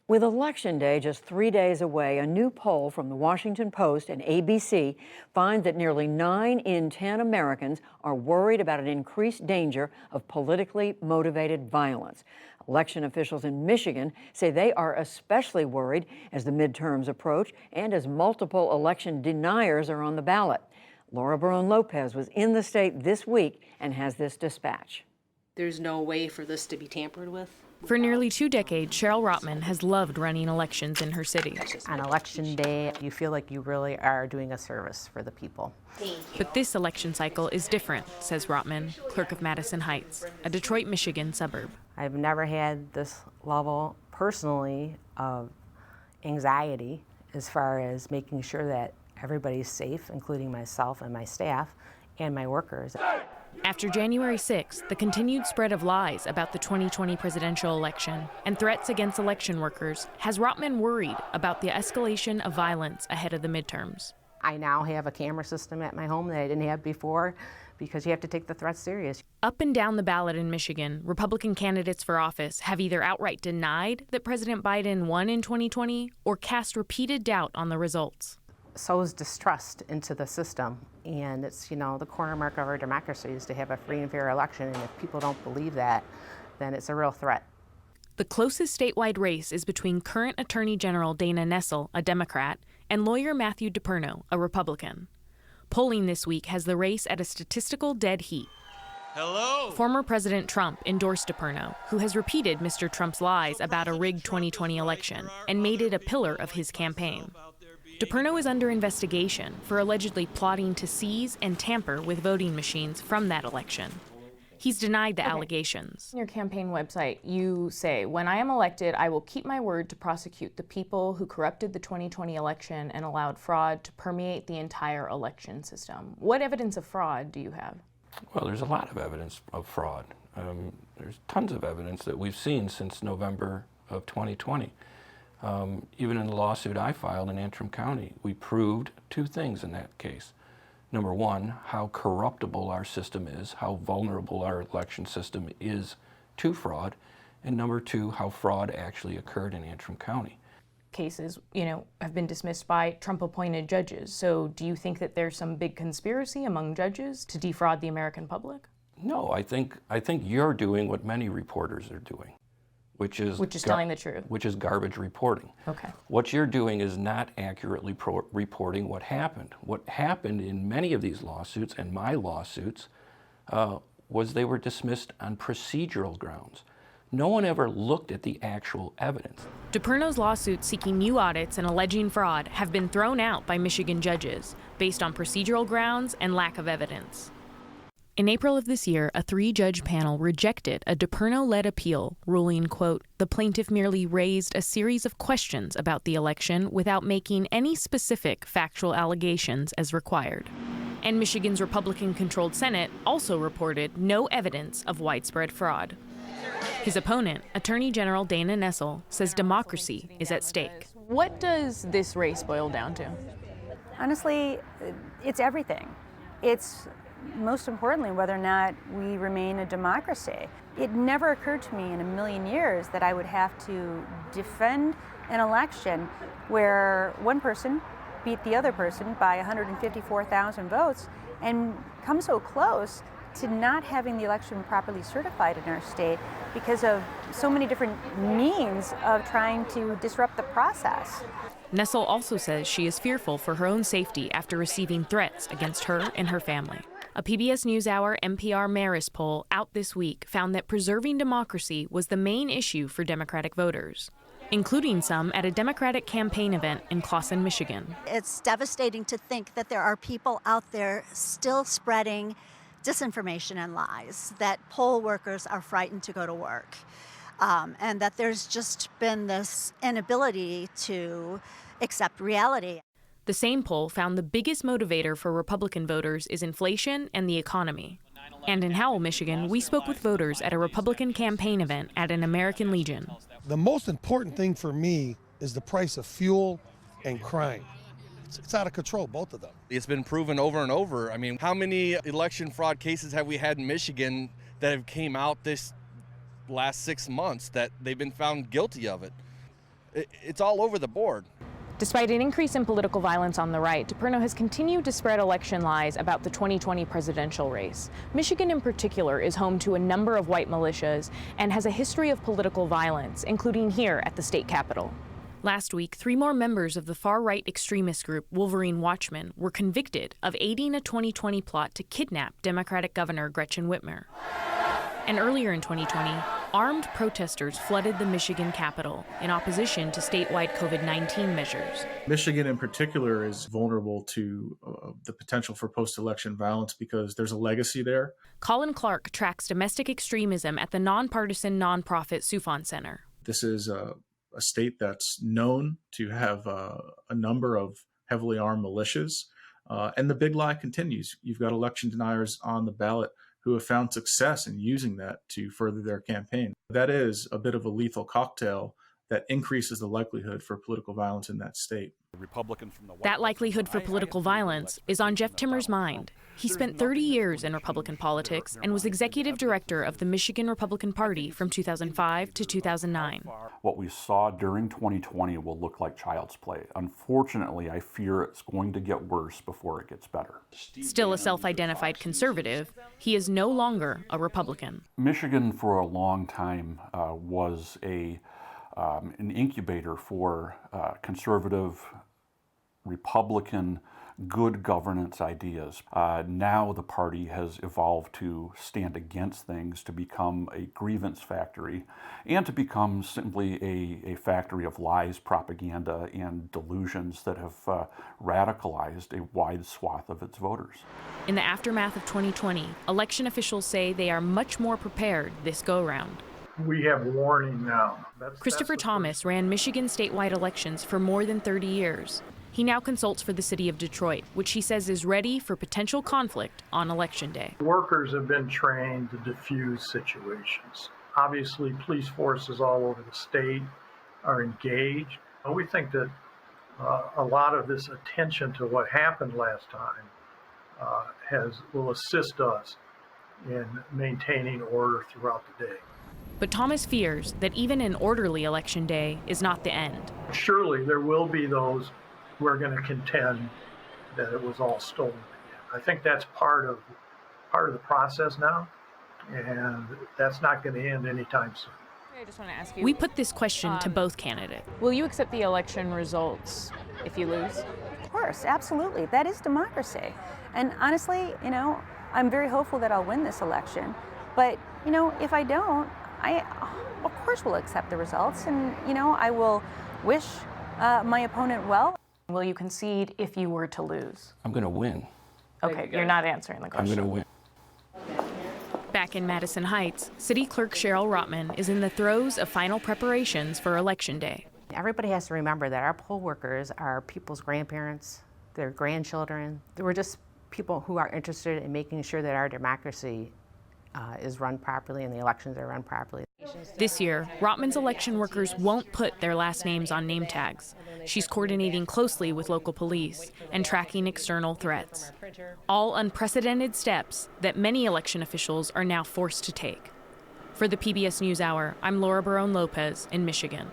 With Election Day just 3 days away, a new poll from the Washington Post and ABC finds that nearly 9 in 10 Americans are worried about an increased danger of politically motivated violence. Election officials in Michigan say they are especially worried as the midterms approach and as multiple election deniers are on the ballot. Laura Barone Lopez was in the state this week and has this dispatch. There's no way for this to be tampered with. For nearly 2 decades, Cheryl Rotman has loved running elections in her city. On Election Day, you feel like you really are doing a service for the people. But this election cycle is different, says Rotman, clerk of Madison Heights, a Detroit, Michigan suburb. I've never had this level personally of anxiety as far as making sure that everybody's safe, including myself and my staff and my workers. After January 6th, the continued spread of lies about the 2020 presidential election and threats against election workers has Rotman worried about the escalation of violence ahead of the midterms. I now have a camera system at my home that I didn't have before because you have to take the threats serious. Up and down the ballot in Michigan, Republican candidates for office have either outright denied that President Biden won in 2020 or cast repeated doubt on the results. Sows distrust into the system, and it's, the corner mark of our democracy is to have a free and fair election, and if people don't believe that, then it's a real threat. The closest statewide race is between current Attorney General Dana Nessel, a Democrat, and lawyer Matthew DePerno, a Republican. Polling this week has the race at a statistical dead heat. Hello. Former President Trump endorsed DePerno, who has repeated Mr. Trump's lies about a rigged 2020 election and made it a pillar of his campaign. DePerno is under investigation for allegedly plotting to seize and tamper with voting machines from that election. He's denied the allegations. On your campaign website, you say, "When I am elected, I will keep my word to prosecute the people who corrupted the 2020 election and allowed fraud to permeate the entire election system." What evidence of fraud do you have? Well, there's a lot of evidence of fraud. There's tons of evidence that we've seen since November of 2020. Even in the lawsuit I filed in Antrim County, we proved 2 things in that case. Number 1, how corruptible our system is, how vulnerable our election system is to fraud, and number 2, how fraud actually occurred in Antrim County. Cases, have been dismissed by Trump-appointed judges. So do you think that there's some big conspiracy among judges to defraud the American public? No, I think you're doing what many reporters are doing, which is telling the truth. Which is garbage reporting. Okay. What you're doing is not accurately reporting what happened. What happened in many of these lawsuits, and my lawsuits, was they were dismissed on procedural grounds. No one ever looked at the actual evidence. DePerno's lawsuits seeking new audits and alleging fraud have been thrown out by Michigan judges based on procedural grounds and lack of evidence. In April of this year, a 3-judge panel rejected a DePerno-led appeal, ruling, quote, "The plaintiff merely raised a series of questions about the election without making any specific factual allegations as required." And Michigan's Republican-controlled Senate also reported no evidence of widespread fraud. His opponent, Attorney General Dana Nessel, says democracy is at stake. What does this race boil down to? Honestly, it's everything. It's most importantly whether or not we remain a democracy. It never occurred to me in a million years that I would have to defend an election where one person beat the other person by 154,000 votes and come so close to not having the election properly certified in our state because of so many different means of trying to disrupt the process. Nessel also says she is fearful for her own safety after receiving threats against her and her family. A PBS NewsHour NPR Marist poll out this week found that preserving democracy was the main issue for Democratic voters, including some at a Democratic campaign event in Clawson, Michigan. It's devastating to think that there are people out there still spreading disinformation and lies, that poll workers are frightened to go to work, and that there's just been this inability to accept reality. The same poll found the biggest motivator for Republican voters is inflation and the economy. And in Howell, Michigan, we spoke with voters at a Republican campaign event at an American Legion. The most important thing for me is the price of fuel and crime. It's out of control, both of them. It's been proven over and over. I mean, how many election fraud cases have we had in Michigan that have came out this last 6 months that they've been found guilty of it? It's all over the board. Despite an increase in political violence on the right, DePerno has continued to spread election lies about the 2020 presidential race. Michigan in particular is home to a number of white militias and has a history of political violence, including here at the state capitol. Last week, 3 more members of the far-right extremist group Wolverine Watchmen were convicted of aiding a 2020 plot to kidnap Democratic Governor Gretchen Whitmer. And earlier in 2020, armed protesters flooded the Michigan Capitol in opposition to statewide COVID-19 measures. Michigan in particular is vulnerable to the potential for post-election violence because there's a legacy there. Colin Clark tracks domestic extremism at the nonpartisan nonprofit Soufan Center. This is a state that's known to have a number of heavily armed militias, and the big lie continues. You've got election deniers on the ballot who have found success in using that to further their campaign. That is a bit of a lethal cocktail that increases the likelihood for political violence in that state. That likelihood for political violence is on Jeff Timmer's mind. He spent 30 years in Republican politics and was executive director of the Michigan Republican Party from 2005 to 2009. What we saw during 2020 will look like child's play. Unfortunately, I fear it's going to get worse before it gets better. Still a self-identified conservative, he is no longer a Republican. Michigan for a long time was an incubator for conservative, Republican, good governance ideas. Now the party has evolved to stand against things, to become a grievance factory, and to become simply a factory of lies, propaganda, and delusions that have radicalized a wide swath of its voters. In the aftermath of 2020, election officials say they are much more prepared this go-round. We have warning now. Christopher Thomas ran Michigan statewide elections for more than 30 years. He now consults for the city of Detroit, which he says is ready for potential conflict on Election Day. Workers have been trained to diffuse situations. Obviously, police forces all over the state are engaged. We think that a lot of this attention to what happened last time will assist us in maintaining order throughout the day. But Thomas fears that even an orderly Election Day is not the end. Surely there will be those who are going to contend that it was all stolen again. I think that's part of the process now, and that's not going to end anytime soon. I just want to ask you, we put this question to both candidates. Will you accept the election results if you lose? Of course, absolutely. That is democracy. And honestly, I'm very hopeful that I'll win this election. But, if I don't, I, of course, will accept the results. And, I will wish my opponent well. Will you concede if you were to lose? I'm going to win. Okay, you're not answering the question. I'm going to win. Back in Madison Heights, City Clerk Cheryl Rotman is in the throes of final preparations for Election Day. Everybody has to remember that our poll workers are people's grandparents, their grandchildren. We're just people who are interested in making sure that our democracy is run properly and the elections are run properly. This year, Rotman's election workers won't put their last names on name tags. She's coordinating closely with local police and tracking external threats. All unprecedented steps that many election officials are now forced to take. For the PBS NewsHour, I'm Laura Barone Lopez in Michigan.